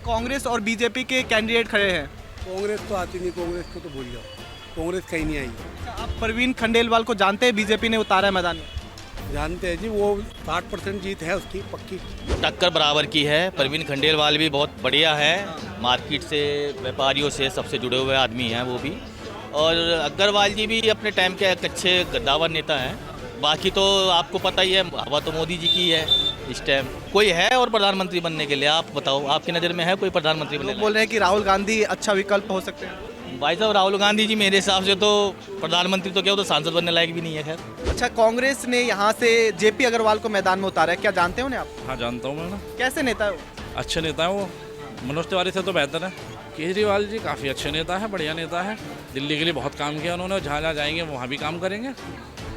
कांग्रेस और बीजेपी के कैंडिडेट खड़े हैं। कांग्रेस तो आती नहीं, कांग्रेस को तो भूल जाओ, कांग्रेस कहीं नहीं आई। आप परवीन खंडेलवाल को जानते हैं? बीजेपी ने उतारा है मैदान में। जानते हैं जी, वो 60% जीत है उसकी पक्की। टक्कर बराबर की है। परवीन खंडेलवाल भी बहुत बढ़िया है, मार्केट से, व्यापारियों से सबसे जुड़े हुए आदमी हैं वो भी। और अग्रवाल जी भी अपने टाइम के एक अच्छे गद्दावर नेता हैं। बाकी तो आपको पता ही है, हवा तो मोदी जी की है इस टाइम। कोई है और प्रधानमंत्री बनने के लिए? आप बताओ, आपकी नज़र में है कोई प्रधानमंत्री बनने? लोग बोल रहे हैं कि राहुल गांधी अच्छा विकल्प हो सकते हैं। भाई साहब, राहुल गांधी जी मेरे हिसाब से तो प्रधानमंत्री तो क्या, वो तो सांसद बनने लायक भी नहीं है। खैर, अच्छा, कांग्रेस ने यहाँ से जेपी अग्रवाल को मैदान में उतारा है, क्या जानते हो उन्हें आप? हाँ जानता हूँ मैं ना, कैसे नेता है वो? अच्छे नेता है वो, मनोज तिवारी से तो बेहतर है। केजरीवाल जी काफ़ी अच्छे नेता है, बढ़िया नेता है। दिल्ली के लिए बहुत काम किया उन्होंने, जहाँ जहाँ जाएंगे वहाँ भी काम करेंगे।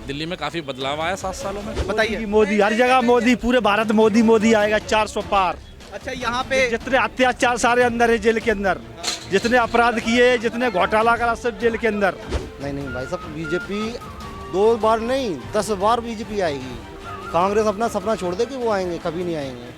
दिल्ली में काफ़ी बदलाव आया 7 सालों में। बताइए। मोदी हर जगह, मोदी पूरे भारत मोदी मोदी आएगा 400 पार। अच्छा, यहाँ पे जितने अत्याचार सारे अंदर है जेल के अंदर, जितने अपराध किए, जितने घोटाला करा सब जेल के अंदर। नहीं भाई साहब, बीजेपी 2 बार नहीं 10 बार बीजेपी आएगी। कांग्रेस अपना सपना छोड़ दे कि वो आएंगे, कभी नहीं आएंगे।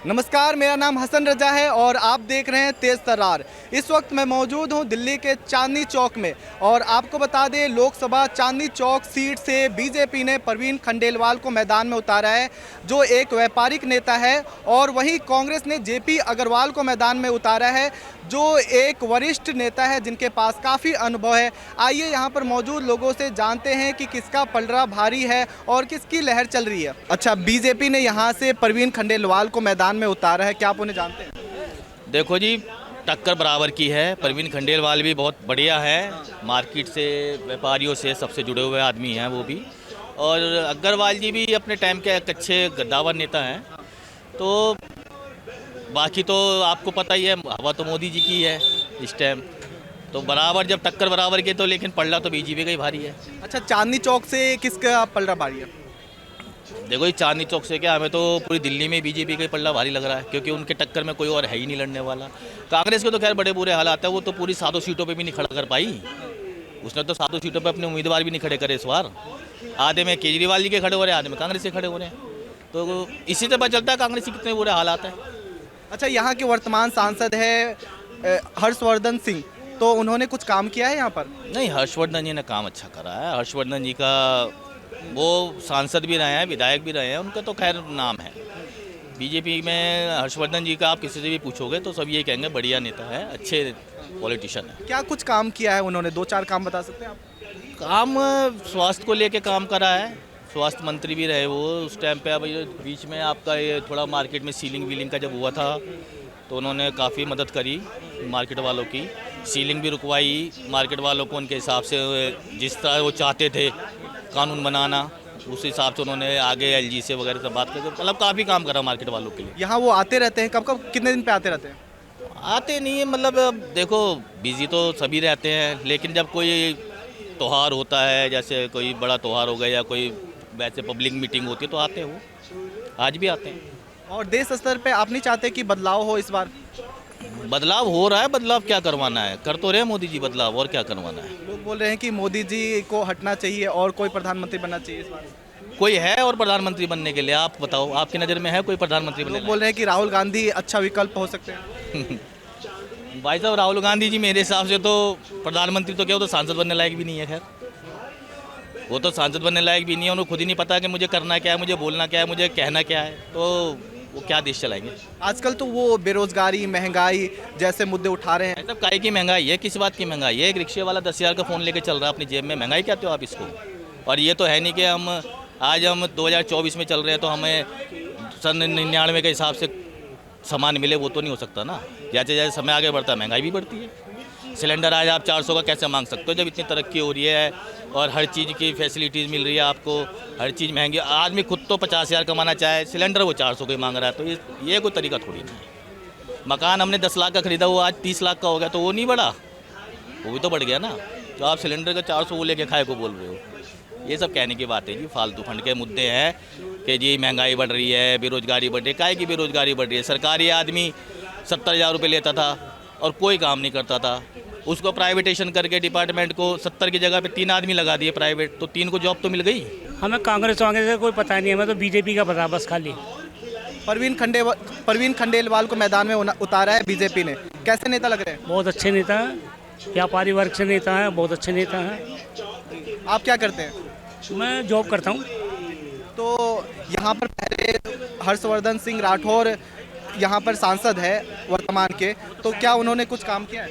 नमस्कार, मेरा नाम हसन रजा है और आप देख रहे हैं तेज तर्रार। इस वक्त मैं मौजूद हूं दिल्ली के चांदनी चौक में और आपको बता दें, लोकसभा चांदनी चौक सीट से बीजेपी ने परवीन खंडेलवाल को मैदान में उतारा है, जो एक व्यापारिक नेता है। और वहीं कांग्रेस ने जेपी अग्रवाल को मैदान में उतारा है, जो एक वरिष्ठ नेता है जिनके पास काफ़ी अनुभव है। आइए यहाँ पर मौजूद लोगों से जानते हैं कि किसका पलड़ा भारी है और किसकी लहर चल रही है। अच्छा, बीजेपी ने यहाँ से परवीन खंडेलवाल को मैदान में उतारा है, क्या आप उन्हें जानते हैं? देखो जी, टक्कर बराबर की है। परवीन खंडेलवाल भी बहुत बढ़िया है, मार्केट से, व्यापारियों से सबसे जुड़े हुए आदमी हैं वो भी। और अग्रवाल जी भी अपने टाइम के एक अच्छे गद्दावर नेता हैं। तो बाकी तो आपको पता ही है, हवा तो मोदी जी की है इस टाइम। तो बराबर, जब टक्कर बराबर की तो लेकिन पलड़ा तो बीजेपी का ही भारी है। अच्छा, चांदनी चौक से किसका पलड़ा भारी है? देखो ये चांदनी चौक से क्या, हमें तो पूरी दिल्ली में बीजेपी का ही पलड़ा भारी लग रहा है, क्योंकि उनके टक्कर में कोई और है ही नहीं लड़ने वाला। कांग्रेस के तो खैर बड़े बुरे हालात है, वो तो पूरी 7 सीटों पे भी नहीं खड़ा कर पाई। उसने तो 7 सीटों पे अपने उम्मीदवार भी नहीं खड़े करे इस बार। आधे में केजरीवाल जी के खड़े हो रहे हैं, आधे में कांग्रेस के खड़े हो रहे हैं। तो इसी से पता चलता है कांग्रेस के कितने बुरे हालात हैं। अच्छा, यहाँ के वर्तमान सांसद है हर्षवर्धन सिंह, तो उन्होंने कुछ काम किया है यहाँ पर? नहीं, हर्षवर्धन जी ने काम अच्छा करा है। हर्षवर्धन जी का, वो सांसद भी रहे हैं, विधायक भी रहे हैं, उनका तो खैर नाम है। बीजेपी में हर्षवर्धन जी का आप किसी से भी पूछोगे तो सब ये कहेंगे बढ़िया नेता है, अच्छे पॉलिटिशियन है। क्या कुछ काम किया है उन्होंने? 2-4 काम बता सकते हैं आप? काम स्वास्थ्य को लेके काम करा है, स्वास्थ्य मंत्री भी रहे वो उस टाइम पे। अब ये बीच में आपका ये थोड़ा मार्केट में सीलिंग वीलिंग का जब हुआ था तो उन्होंने काफ़ी मदद करी मार्केट वालों की। सीलिंग भी रुकवाई मार्केट वालों को, उनके हिसाब से जिस तरह वो चाहते थे कानून बनाना, उस हिसाब से उन्होंने आगे एलजी से वगैरह से बात करके मतलब काफ़ी काम करा मार्केट वालों के लिए। यहाँ वो आते रहते हैं? कब कब कितने दिन पे आते रहते हैं? आते नहीं है, मतलब अब देखो बिजी तो सभी रहते हैं, लेकिन जब कोई त्यौहार होता है, जैसे कोई बड़ा त्यौहार हो गया या कोई वैसे पब्लिक मीटिंग होती है तो आते हैं वो, आज भी आते हैं। और देश स्तर पे आप नहीं चाहते कि बदलाव हो इस बार? बदलाव हो रहा है, बदलाव क्या करवाना है, कर तो रहे मोदी जी बदलाव, और क्या करवाना है। लोग बोल रहे हैं कि मोदी जी को हटना चाहिए और कोई प्रधानमंत्री बनना चाहिए इस बार। कोई है और प्रधानमंत्री बनने के लिए? आप बताओ, आपकी नज़र में है कोई प्रधानमंत्री बनने? लोग बोल रहे हैं कि राहुल गांधी अच्छा विकल्प हो सकते हैं। भाई साहब, राहुल गांधी जी मेरे हिसाब से तो प्रधानमंत्री तो क्या, वो तो सांसद बनने लायक भी नहीं है। खैर, वो तो सांसद बनने लायक भी नहीं है, उन्हें खुद ही नहीं पता कि मुझे करना क्या है, मुझे बोलना क्या है, मुझे कहना क्या है, तो वो क्या देश चलाएंगे। आजकल तो वो बेरोजगारी, महंगाई जैसे मुद्दे उठा रहे हैं। मतलब काय की महंगाई है, किस बात की महंगाई है? एक रिक्शे वाला 10,000 का फ़ोन लेके चल रहा है अपनी जेब में, महंगाई कहते हो आप इसको? और ये तो है नहीं कि हम 2024 में चल रहे हैं तो हमें सन 99 के हिसाब से सामान मिले, वो तो नहीं हो सकता ना। जैसे जैसे समय आगे बढ़ता है महंगाई भी बढ़ती है। सिलेंडर आज आप 400 का कैसे मांग सकते हो जब इतनी तरक्की हो रही है और हर चीज़ की फैसिलिटीज़ मिल रही है आपको, हर चीज़ महंगी। आदमी खुद तो 50,000 कमाना चाहे, सिलेंडर वो 400 का ही मांग रहा है, तो ये कोई तरीका थोड़ी नहीं है। मकान हमने 10 लाख का खरीदा, वो आज 30 लाख का हो गया, तो वो नहीं बढ़ा? वो भी तो बढ़ गया ना। तो आप सिलेंडर का 400 वो लेके खाए को बोल रहे हो? ये सब कहने की बात है जी, फालतू फंड के मुद्दे हैं कि जी महंगाई बढ़ रही है, बेरोजगारी बढ़ रही है। काहे की बेरोजगारी बढ़ रही है? सरकारी आदमी 70,000 रुपये लेता था और कोई काम नहीं करता था, उसको प्राइवेटेशन करके डिपार्टमेंट को 70 की जगह पे 3 आदमी लगा दिए प्राइवेट, तो 3 को जॉब तो मिल गई। हमें कांग्रेस वांग्रेस का कोई पता नहीं है, हमें तो बीजेपी का पता बस खाली। परवीन खंडेलवाल को मैदान में उतारा है बीजेपी ने, कैसे नेता लग रहे हैं? बहुत अच्छे नेता हैं, व्यापारी वर्ग से नेता हैं, बहुत अच्छे नेता हैं। आप क्या करते हैं? मैं जॉब करता हूँ। तो यहाँ पर पहले हर्षवर्धन सिंह राठौर यहाँ पर सांसद है वर्तमान के, तो क्या उन्होंने कुछ काम किया है?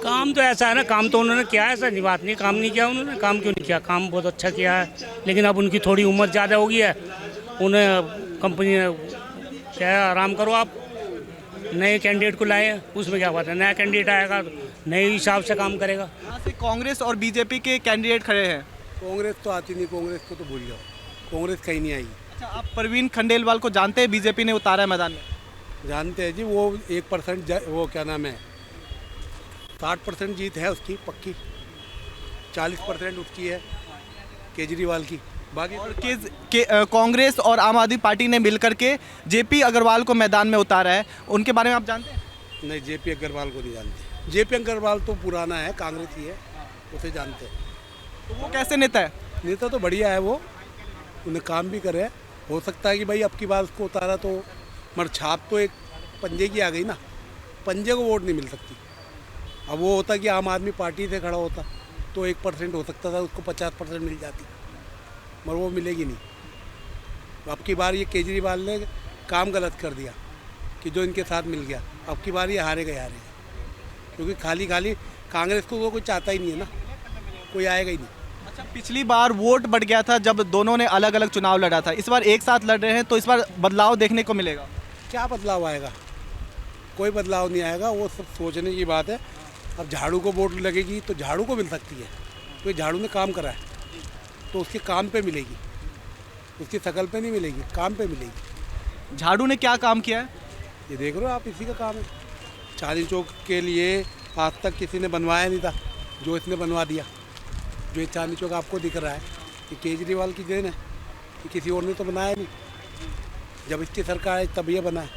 काम तो ऐसा है ना, काम तो उन्होंने किया है, ऐसा नहीं बात नहीं, काम नहीं किया उन्होंने। काम क्यों नहीं किया, काम बहुत अच्छा किया है, लेकिन अब उनकी थोड़ी उम्र ज़्यादा हो गई है। उन्हें कंपनी ने क्या है, आराम करो, आप नए कैंडिडेट को लाए, उसमें क्या बात है, नया कैंडिडेट आएगा तो नए हिसाब से काम करेगा। यहाँ से कांग्रेस और बीजेपी के कैंडिडेट खड़े हैं। कांग्रेस तो आती नहीं, कांग्रेस को तो भूल जाओ, कांग्रेस कहीं नहीं आएगी। अच्छा, आप परवीन खंडेलवाल को जानते हैं? बीजेपी ने उतारा है मैदान में। जानते हैं जी, वो 1% वो क्या नाम है, 60% जीत है उसकी पक्की, 40% उसकी है केजरीवाल की। बाकी और कांग्रेस और आम आदमी पार्टी ने मिलकर के जेपी अग्रवाल को मैदान में उतारा है, उनके बारे में आप जानते हैं? नहीं, जेपी अग्रवाल को नहीं जानते। जेपी अग्रवाल तो पुराना है, कांग्रेस ही है, उसे जानते हैं। तो वो कैसे नेता है? नेता तो बढ़िया है वो, उन्हें काम भी करे। हो सकता है कि भाई अब की बार उसको उतारा तो, मगर छाप तो एक पंजे की आ गई ना, पंजे को वोट नहीं मिल सकती। अब वो होता कि आम आदमी पार्टी से खड़ा होता तो 1% हो सकता था, उसको 50% मिल जाती, मगर वो मिलेगी नहीं। अब की बार ये केजरीवाल ने काम गलत कर दिया कि जो इनके साथ मिल गया, अब की बार ये हारेगा, क्योंकि खाली कांग्रेस को वो कोई चाहता ही नहीं है ना, कोई आएगा ही नहीं। अच्छा, पिछली बार वोट बढ़ गया था जब दोनों ने अलग अलग चुनाव लड़ा था, इस बार एक साथ लड़ रहे हैं, तो इस बार बदलाव देखने को मिलेगा? क्या बदलाव आएगा? कोई बदलाव नहीं आएगा, वो सब सोचने की बात है। अब झाड़ू को वोट लगेगी तो झाड़ू को मिल सकती है, तो झाड़ू ने काम करा है तो उसके काम पे मिलेगी, उसकी शकल पे नहीं मिलेगी, काम पे मिलेगी। झाड़ू ने क्या काम किया है? ये देख रहे हो आप, इसी का काम है। चांदनी चौक के लिए आज तक किसी ने बनवाया नहीं था, जो इसने बनवा दिया। जो ये चांदनी चौक आपको दिख रहा है, ये केजरीवाल की देन है, कि किसी और ने तो बनाया नहीं। जब इसकी सरकार है तब ये बना है,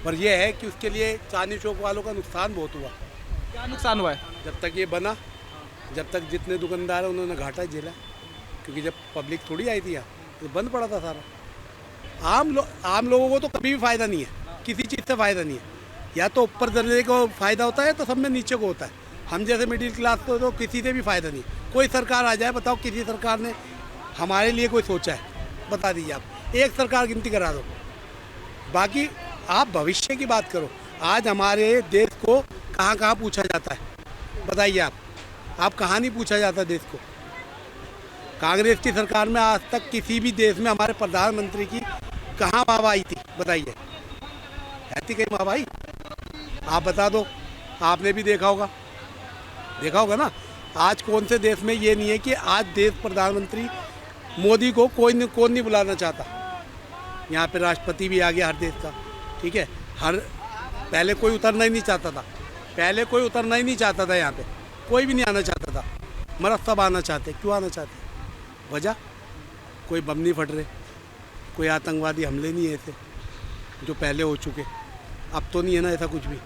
पर यह है कि उसके लिए चांदनी चौक वालों का नुकसान बहुत हुआ। क्या नुकसान हुआ है? जब तक ये बना, जब तक जितने दुकानदार हैं उन्होंने घाटा झेला, क्योंकि जब पब्लिक थोड़ी आई थी यहाँ तो बंद पड़ा था सारा। आम लोगों को तो कभी भी फ़ायदा नहीं है, किसी चीज़ से फ़ायदा नहीं है। या तो ऊपर दर्जे को फ़ायदा होता है, तो सब में नीचे को होता है। हम जैसे मिडिल क्लास को तो किसी से भी फ़ायदा नहीं। कोई सरकार आ जाए, बताओ किसी सरकार ने हमारे लिए कोई सोचा है? बता दीजिए आप, एक सरकार गिनती करा दो। बाकी आप भविष्य की बात करो। आज हमारे देश को कहाँ कहाँ पूछा जाता है, बताइए आप कहाँ नहीं पूछा जाता देश को? कांग्रेस की सरकार में आज तक किसी भी देश में हमारे प्रधानमंत्री की कहाँ वाहवाही थी, बताइए? है थी कहीं वाहवाही? आप बता दो, आपने भी देखा होगा ना। आज कौन से देश में ये नहीं है कि आज देश प्रधानमंत्री मोदी को कौन नहीं बुलाना चाहता। यहाँ पे राष्ट्रपति भी आ गया हर देश का, ठीक है। पहले कोई उतरना ही नहीं चाहता था यहाँ पे, कोई भी नहीं आना चाहता था, मगर सब आना चाहते। क्यों आना चाहते? वजह कोई बम नहीं फट रहे, कोई आतंकवादी हमले नहीं है ऐसे जो पहले हो चुके। अब तो नहीं है ना ऐसा कुछ भी,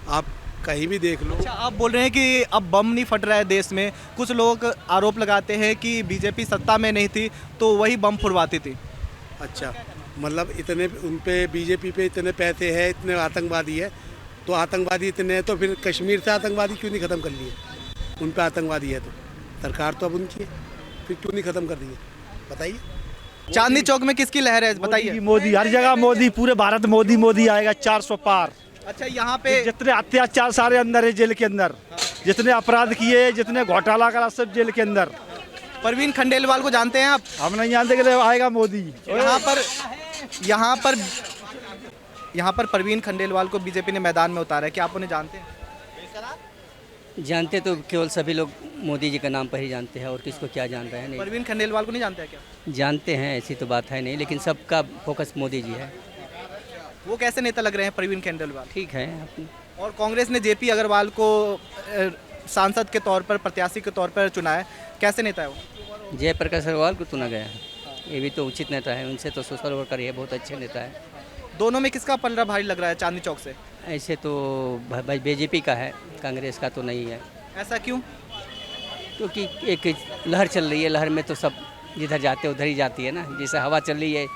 आप कहीं भी देख लो। अच्छा, आप बोल रहे हैं कि अब बम नहीं फट रहा है देश में। कुछ लोग आरोप लगाते हैं कि बीजेपी सत्ता में नहीं थी तो वही बम फुड़वाती थी। अच्छा, मतलब इतने उन पे बीजेपी पे इतने पैसे हैं, इतने आतंकवादी है, तो आतंकवादी इतने हैं तो फिर कश्मीर से आतंकवादी क्यों नहीं ख़त्म कर लिए? उन पे आतंकवादी है तो सरकार तो अब उनकी है, फिर क्यों नहीं ख़त्म कर दी है? बताइए। चांदनी चौक में किसकी लहर है, बताइए? मोदी, हर जगह मोदी, पूरे भारत मोदी आएगा 400 पार। अच्छा, यहाँ पे जितने अत्याचार सारे अंदर है, जेल के अंदर जितने अपराध किए, जितने घोटाला करा, सब जेल के अंदर। परवीन खंडेलवाल को जानते हैं आप? हम नहीं जानते कि आएगा मोदी। यहाँ पर परवीन खंडेलवाल को बीजेपी ने मैदान में उतारा है, क्या आप उन्हें जानते हैं? जानते तो केवल सभी लोग मोदी जी का नाम पर ही जानते हैं, और किसको क्या जान रहे हैं। नहीं परवीन खंडेलवाल को नहीं जानते हैं क्या? जानते हैं, ऐसी तो बात है नहीं, लेकिन सबका फोकस मोदी जी है। वो कैसे नेता लग रहे हैं परवीन खंडेलवाल? ठीक है। और कांग्रेस ने जेपी अग्रवाल को सांसद के तौर पर, प्रत्याशी के तौर पर चुना है, कैसे नेता है वो? जयप्रकाश अग्रवाल को चुना गया है, ये भी तो उचित नेता है, उनसे तो सोशल वर्कर है, बहुत अच्छे नेता है। दोनों में किसका पलड़ा भारी लग रहा है चांदनी चौक से? ऐसे तो भाई बीजेपी का है, कांग्रेस का तो नहीं है। ऐसा क्यों? क्योंकि एक लहर चल रही है, लहर में तो सब जिधर जाते उधर ही जाती है ना। जैसे हवा चल रही है,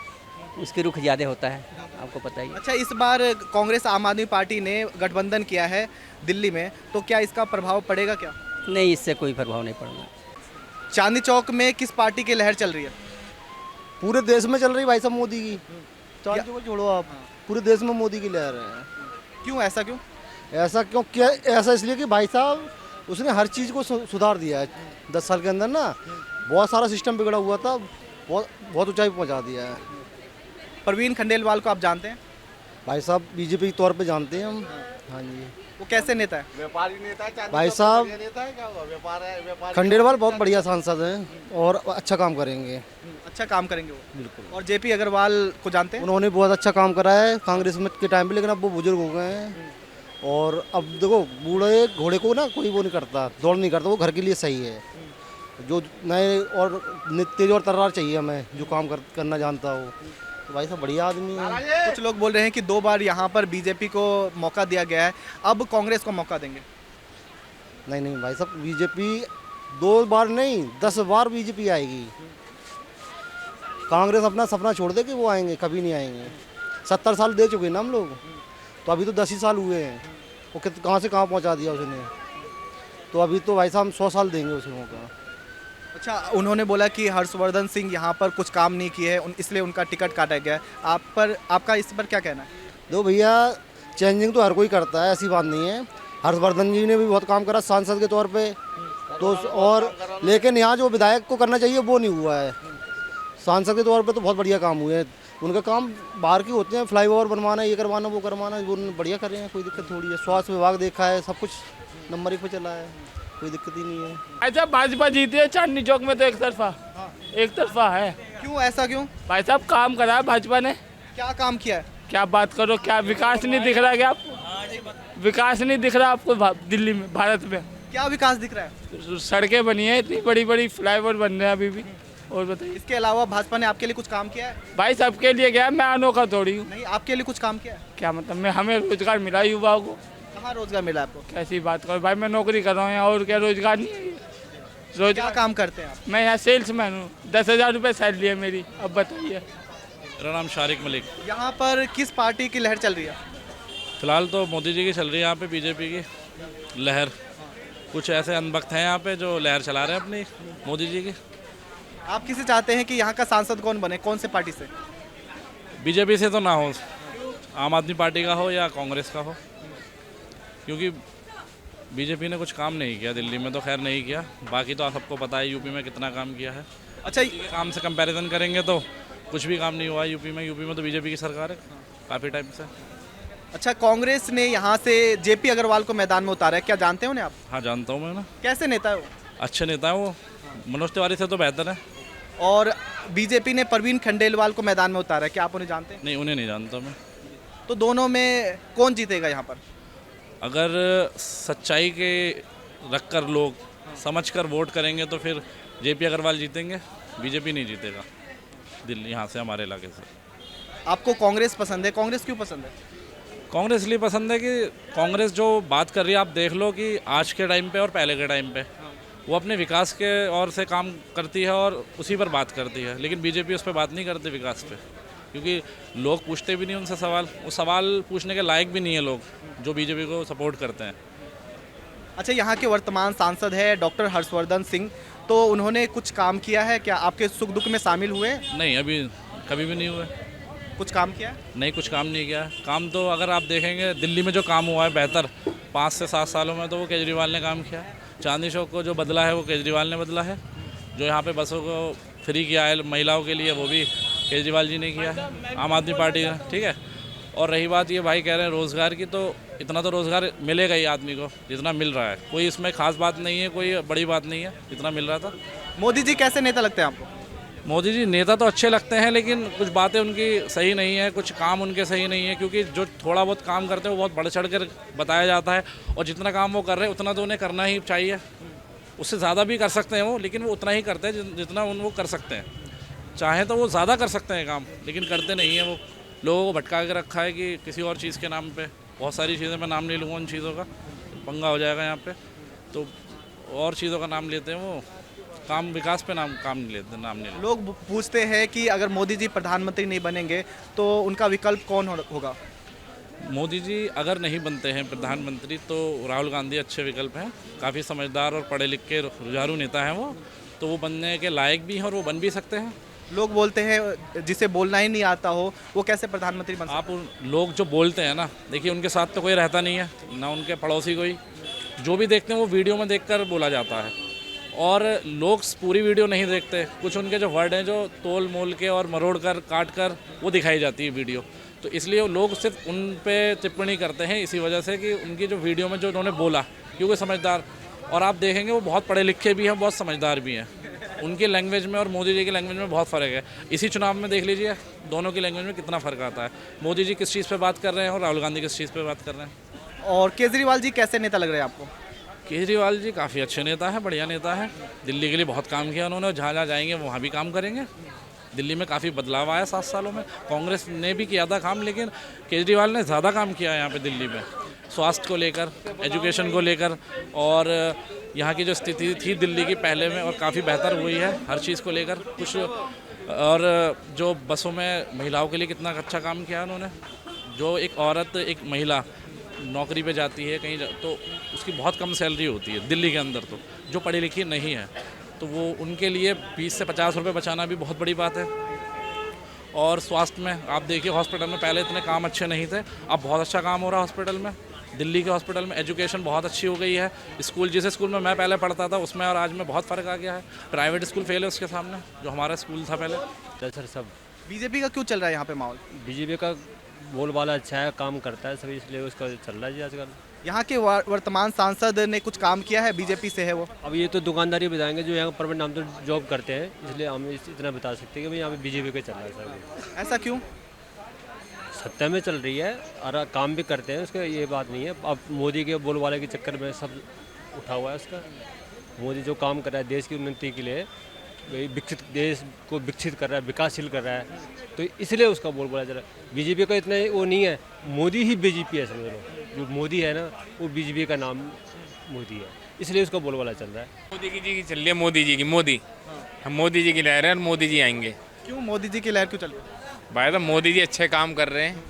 उसकी रुख ज़्यादा होता है, आपको पता ही है। अच्छा, इस बार कांग्रेस आम आदमी पार्टी ने गठबंधन किया है दिल्ली में, तो क्या इसका प्रभाव पड़ेगा क्या? नहीं, इससे कोई प्रभाव नहीं पड़ना। चांदनी चौक में किस पार्टी की लहर चल रही है? पूरे देश में चल रही भाई साहब मोदी की। चांदी चौक को छोड़ो आप, पूरे देश में मोदी की लहर है। क्यों, ऐसा क्यों? ऐसा क्यों क्या? ऐसा इसलिए कि भाई साहब उसने हर चीज़ को सुधार दिया है 10 साल के अंदर ना। बहुत सारा सिस्टम बिगड़ा हुआ था, बहुत ऊंचाई पे पहुंचा दिया है। परवीन खंडेलवाल को आप जानते हैं? भाई साहब बीजेपी के तौर पे जानते हैं हम। हाँ जी, वो कैसे नेता है? व्यापारी नेता है भाई साहब। खंडेलवाल बहुत बढ़िया सांसद हैं और अच्छा काम करेंगे। अच्छा काम करेंगे वो। बिल्कुल। और जेपी अग्रवाल को जानते हैं? उन्होंने बहुत अच्छा काम करा है कांग्रेस में के टाइम पे, लेकिन अब वो बुजुर्ग हो गए हैं। और अब देखो, बूढ़े घोड़े को ना कोई वो नहीं करता, दौड़ नहीं करता, वो घर के लिए सही है। जो नए और तेज और तर्रार चाहिए हमें, जो काम करना जानता हो। तो भाई साहब बढ़िया आदमी है। कुछ लोग बोल रहे हैं कि 2 बार यहाँ पर बीजेपी को मौका दिया गया है, अब कांग्रेस को मौका देंगे। नहीं भाई साहब, बीजेपी 2 बार नहीं 10 बार बीजेपी आएगी। कांग्रेस अपना सपना छोड़ दे कि वो आएंगे, कभी नहीं आएंगे। 70 साल दे चुके ना हम लोग, तो अभी तो 10 ही साल हुए हैं। वो कहाँ से कहाँ पहुँचा दिया उसने। तो अभी तो भाई साहब हम 100 साल देंगे उस लोगों का। अच्छा, उन्होंने बोला कि हर्षवर्धन सिंह यहाँ पर कुछ काम नहीं किए हैं, इसलिए उनका टिकट काटा गया है। आपका इस पर क्या कहना है? दो भैया, चेंजिंग तो हर कोई करता है, ऐसी बात नहीं है। हर्षवर्धन जी ने भी बहुत काम करा सांसद के तौर पे, तो और लेकिन यहाँ जो विधायक को करना चाहिए वो नहीं हुआ है। सांसद के तौर पे तो बहुत बढ़िया काम हुए हैं। उनका काम बाहर के होते हैं, फ्लाईओवर बनवाना, ये करवाना, वो करवाना, वो बढ़िया कर रहे हैं, कोई दिक्कत थोड़ी है। स्वास्थ्य विभाग देखा है, सब कुछ नंबर 1 पे चला है, कोई दिक्कत ही नहीं है। ऐसा भाजपा जीती है चांदनी चौक में तो एक तरफा है। क्यों, ऐसा क्यों? भाई साहब काम करा है भाजपा ने। क्या काम किया है? क्या बात करो, क्या विकास नहीं दिख रहा? क्या आपको विकास नहीं दिख रहा आपको दिल्ली में, भारत में? क्या विकास दिख रहा है? सड़कें बनी है, इतनी बड़ी बड़ी फ्लाईओवर बन रहे हैं अभी भी। और बताइए, इसके अलावा भाजपा ने आपके लिए कुछ काम किया है? भाई सबके लिए गया, मैं अनोखा थोड़ी हूँ। नहीं, आपके लिए कुछ काम किया है? क्या मतलब, हमें रोजगार मिला युवाओं को। कहाँ रोजगार मिला आपको? कैसी बात करो भाई, मैं नौकरी कर रहा हूँ यहाँ, और क्या रोजगार नहीं है? क्या रोजगार काम करते हैं आप? मैं यहाँ सेल्समैन हूँ, 10,000 रुपये सैलरी है मेरी। अब बताइए। मेरा नाम शारिक मलिक। यहाँ पर किस पार्टी की लहर चल रही है? फिलहाल तो मोदी जी की चल रही है यहाँ पे, बीजेपी की लहर। कुछ ऐसे अनबख्त हैं यहाँ पे जो लहर चला रहे हैं अपनी मोदी जी की। आप किसे चाहते हैं कि यहाँ का सांसद कौन बने, कौन से पार्टी से? बीजेपी से तो ना हो, आम आदमी पार्टी का हो या कांग्रेस का हो, क्योंकि बीजेपी ने कुछ काम नहीं किया दिल्ली में, तो खैर नहीं किया। बाकी तो आप सबको पता है यूपी में कितना काम किया है। अच्छा, काम से कंपैरिजन करेंगे तो कुछ भी काम नहीं हुआ यूपी में तो बीजेपी की सरकार है काफ़ी टाइम से। अच्छा, कांग्रेस ने यहाँ से जेपी अग्रवाल को मैदान में उतारा है, क्या जानते हो उन्हें आप? हाँ जानता हूँ मैं ना, कैसे नेता है वो? अच्छे नेता है वो, मनोज तिवारी से तो बेहतर है। और बीजेपी ने परवीन खंडेलवाल को मैदान में उतारा है, क्या आप उन्हें जानते हैं? नहीं, उन्हें नहीं जानता मैं। तो दोनों में कौन जीतेगा यहाँ पर? अगर सच्चाई के रख कर लोग समझ कर वोट करेंगे तो फिर जेपी अग्रवाल जीतेंगे, बीजेपी नहीं जीतेगा दिल्ली यहाँ से, हमारे इलाके से। आपको कांग्रेस पसंद है, कांग्रेस क्यों पसंद है? कांग्रेस इसलिए पसंद है कि कांग्रेस जो बात कर रही है, आप देख लो कि आज के टाइम पे और पहले के टाइम पे वो अपने विकास के ओर से काम करती है और उसी पर बात करती है। लेकिन बीजेपी उस पर बात नहीं करती विकास पे, क्योंकि लोग पूछते भी नहीं उनसे सवाल, वो सवाल पूछने के लायक भी नहीं है लोग जो बीजेपी को सपोर्ट करते हैं। अच्छा, यहाँ के वर्तमान सांसद है डॉक्टर हर्षवर्धन सिंह, तो उन्होंने कुछ काम किया है क्या? आपके सुख दुख में शामिल हुए? नहीं, अभी कभी भी नहीं हुए। कुछ काम किया? नहीं, कुछ काम नहीं किया। काम तो अगर आप देखेंगे दिल्ली में जो काम हुआ है बेहतर 5 से 7 सालों में, तो वो केजरीवाल ने काम किया है। चांदनी चौक को जो बदला है वो केजरीवाल ने बदला है। जो यहाँ पे बसों को फ्री किया है महिलाओं के लिए, वो भी केजरीवाल जी ने किया है, आम आदमी पार्टी ने। ठीक है। और रही बात ये भाई कह रहे हैं रोज़गार की, तो इतना तो रोज़गार मिलेगा ही आदमी को जितना मिल रहा है। कोई इसमें खास बात नहीं है, कोई बड़ी बात नहीं है, जितना मिल रहा था। मोदी जी कैसे नेता लगते हैं आपको? मोदी जी नेता तो अच्छे लगते हैं, लेकिन कुछ बातें उनकी सही नहीं है, कुछ काम उनके सही नहीं है। क्योंकि जो थोड़ा बहुत काम करते हैं वो बहुत बढ़ चढ़ कर बताया जाता है, और जितना काम वो कर रहे हैं उतना तो उन्हें करना ही चाहिए। उससे ज़्यादा भी कर सकते हैं वो, लेकिन वो उतना ही करते हैं जितना वो कर सकते हैं। चाहें तो वो ज़्यादा कर सकते हैं काम, लेकिन करते नहीं हैं। वो लोगों को भटका के रखा है कि किसी और चीज़ के नाम पे, बहुत सारी चीज़ें, मैं नाम नहीं लूँगा उन चीज़ों का, पंगा हो जाएगा यहाँ पे, तो और चीज़ों का नाम लेते हैं वो, काम विकास पे नाम नहीं लेते। लोग पूछते हैं कि अगर मोदी जी प्रधानमंत्री नहीं बनेंगे तो उनका विकल्प कौन होगा? मोदी जी अगर नहीं बनते हैं प्रधानमंत्री तो राहुल गांधी अच्छे विकल्प हैं। काफ़ी समझदार और पढ़े लिख के जुझारू नेता हैं वो, तो वो बनने के लायक भी हैं और वो बन भी सकते हैं। लोग बोलते हैं जिसे बोलना ही नहीं आता हो वो कैसे प्रधानमंत्री बन सकता है? आप लोग जो बोलते हैं ना, देखिए उनके साथ तो कोई रहता नहीं है, ना उनके पड़ोसी कोई, जो भी देखते हैं वो वीडियो में देखकर बोला जाता है और लोग पूरी वीडियो नहीं देखते। कुछ उनके जो वर्ड हैं जो तोल मोल के और मरोड़ कर काट कर वो दिखाई जाती है वीडियो, तो इसलिए लोग सिर्फ उन पे टिप्पणी करते हैं इसी वजह से कि उनकी जो वीडियो में जो उन्होंने बोला, क्योंकि समझदार, और आप देखेंगे वो बहुत पढ़े लिखे भी हैं, बहुत समझदार भी हैं। उनकी लैंग्वेज में और मोदी जी की लैंग्वेज में बहुत फ़र्क है। इसी चुनाव में देख लीजिए दोनों की लैंग्वेज में कितना फ़र्क आता है। मोदी जी किस चीज़ पे बात कर रहे हैं और राहुल गांधी किस चीज़ पे बात कर रहे हैं। और केजरीवाल जी कैसे नेता लग रहे हैं आपको? केजरीवाल जी काफ़ी अच्छे नेता हैं, बढ़िया नेता है। दिल्ली के लिए बहुत काम किया उन्होंने, जहाँ जहाँ जाएंगे वहाँ भी काम करेंगे। दिल्ली में काफ़ी बदलाव आया 7 सालों में। कांग्रेस ने भी किया था काम, लेकिन केजरीवाल ने ज़्यादा काम किया है यहाँ पे दिल्ली में, स्वास्थ्य को लेकर, एजुकेशन को लेकर, और यहाँ की जो स्थिति थी दिल्ली की पहले में और काफ़ी बेहतर हुई है हर चीज़ को लेकर कुछ। और जो बसों में महिलाओं के लिए कितना अच्छा काम किया उन्होंने। जो एक औरत, एक महिला नौकरी पे जाती है कहीं तो उसकी बहुत कम सैलरी होती है दिल्ली के अंदर, तो जो पढ़ी लिखी नहीं है तो वो उनके लिए 20 से 50 रुपये बचाना भी बहुत बड़ी बात है। और स्वास्थ्य में आप देखिए, हॉस्पिटल में पहले इतने काम अच्छे नहीं थे, अब बहुत अच्छा काम हो रहा है हॉस्पिटल में। दिल्ली के हॉस्पिटल में एजुकेशन बहुत अच्छी हो गई है। स्कूल, जिस स्कूल में मैं पहले पढ़ता था उसमें और आज में बहुत फ़र्क आ गया है। प्राइवेट स्कूल फेल है उसके सामने, जो हमारा स्कूल था पहले। तो सर सब बीजेपी का क्यों चल रहा है यहाँ पे माहौल? बीजेपी का बोलबाला अच्छा है, काम करता है सभी, इसलिए उसका चल रहा है जी आजकल। यहाँ के वर्तमान सांसद ने कुछ काम किया है, बीजेपी से है वो? अब ये तो दुकानदारी बताएंगे, जो यहाँ परमानेंट हम तो जॉब करते हैं, इसलिए हम इतना बता सकते हैं कि भाई यहाँ पे बीजेपी का चल रहा है सर। ऐसा क्यों? सत्ता में चल रही है और काम भी करते हैं, उसका ये बात नहीं है। अब मोदी के बोलबाले के चक्कर में सब उठा हुआ है उसका। मोदी जो काम कर रहा है देश की उन्नति के लिए, विकसित देश को विकसित कर रहा है, विकासशील कर रहा है, तो इसलिए उसका बोलबाला चल रहा है। बीजेपी का इतना वो नहीं है, मोदी ही बीजेपी है समझ लो। जो मोदी है ना वो बीजेपी का नाम मोदी है, इसलिए उसका बोलबाला चल रहा है। मोदी जी की चल रही है, मोदी जी की, मोदी, हम मोदी जी की लहर है और मोदी जी आएंगे। क्यों मोदी जी की लहर क्यों चल रही है? भाई तो मोदी जी अच्छे काम कर रहे हैं,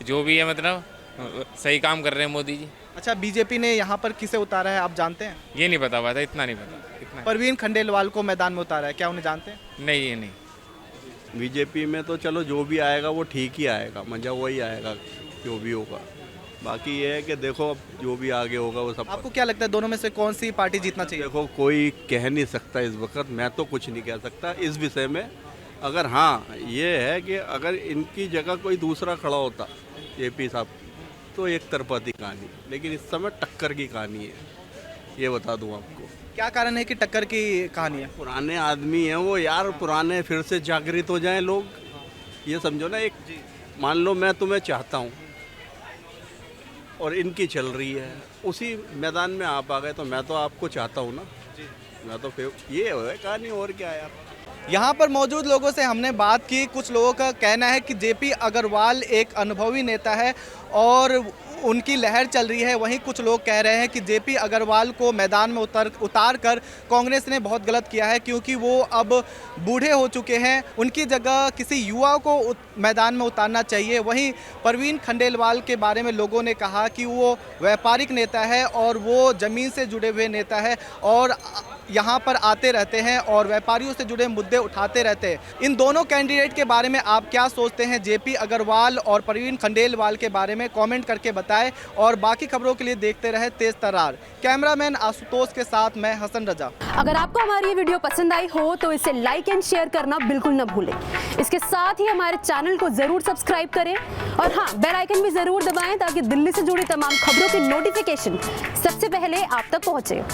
जो भी है मतलब सही काम कर रहे हैं मोदी जी। अच्छा, बीजेपी ने यहाँ पर किसे उतारा है आप जानते हैं? ये नहीं पता हुआ था, इतना नहीं पता। इतना परवीन खंडेलवाल को मैदान में उतारा है, क्या उन्हें जानते हैं? नहीं, ये नहीं। बीजेपी में तो चलो जो भी आएगा वो ठीक ही आएगा, मज़ा वही आएगा जो भी होगा। बाकी ये है कि देखो अब जो भी आगे होगा वो सब। आपको क्या लगता है दोनों में से कौन सी पार्टी जीतना चाहिए? देखो कोई कह नहीं सकता इस वक्त, मैं तो कुछ नहीं कह सकता इस विषय में। अगर हाँ ये है कि अगर इनकी जगह कोई दूसरा खड़ा होता, जेपी साहब, तो एक तरफा थी कहानी, लेकिन इस समय टक्कर की कहानी है, ये बता दूँ आपको। क्या कारण है कि टक्कर की कहानी है? पुराने आदमी हैं वो यार, पुराने फिर से जागृत हो जाएं लोग। ये समझो ना, एक मान लो मैं तुम्हें चाहता हूँ और इनकी चल रही है, उसी मैदान में आप आ गए तो मैं तो आपको चाहता हूँ ना, मैं तो फिर ये है कहानी, और क्या यार। यहाँ पर मौजूद लोगों से हमने बात की। कुछ लोगों का कहना है कि जेपी अग्रवाल एक अनुभवी नेता है और उनकी लहर चल रही है। वहीं कुछ लोग कह रहे हैं कि जेपी अग्रवाल को मैदान में उतार कर कांग्रेस ने बहुत गलत किया है, क्योंकि वो अब बूढ़े हो चुके हैं, उनकी जगह किसी युवा को मैदान में उतारना चाहिए। वहीं परवीन खंडेलवाल के बारे में लोगों ने कहा कि वो व्यापारिक नेता है और वो ज़मीन से जुड़े हुए नेता है और यहाँ पर आते रहते हैं और व्यापारियों से जुड़े मुद्दे उठाते रहते हैं। इन दोनों कैंडिडेट के बारे में आप क्या सोचते हैं, जेपी अग्रवाल और परवीन खंडेलवाल के बारे में कमेंट करके बताएं। और बाकी खबरों के लिए देखते रहे तेज तर्रार। कैमरामैन आशुतोष के साथ मैं हसन रजा। अगर आपको हमारी ये वीडियो पसंद आई हो तो इसे लाइक एंड शेयर करना बिल्कुल न भूलें। इसके साथ ही हमारे चैनल को जरूर सब्सक्राइब करें और हाँ, बेल आइकन भी जरूर दबाएं ताकि दिल्ली से जुड़ी तमाम खबरों की नोटिफिकेशन सबसे पहले आप तक पहुंचे।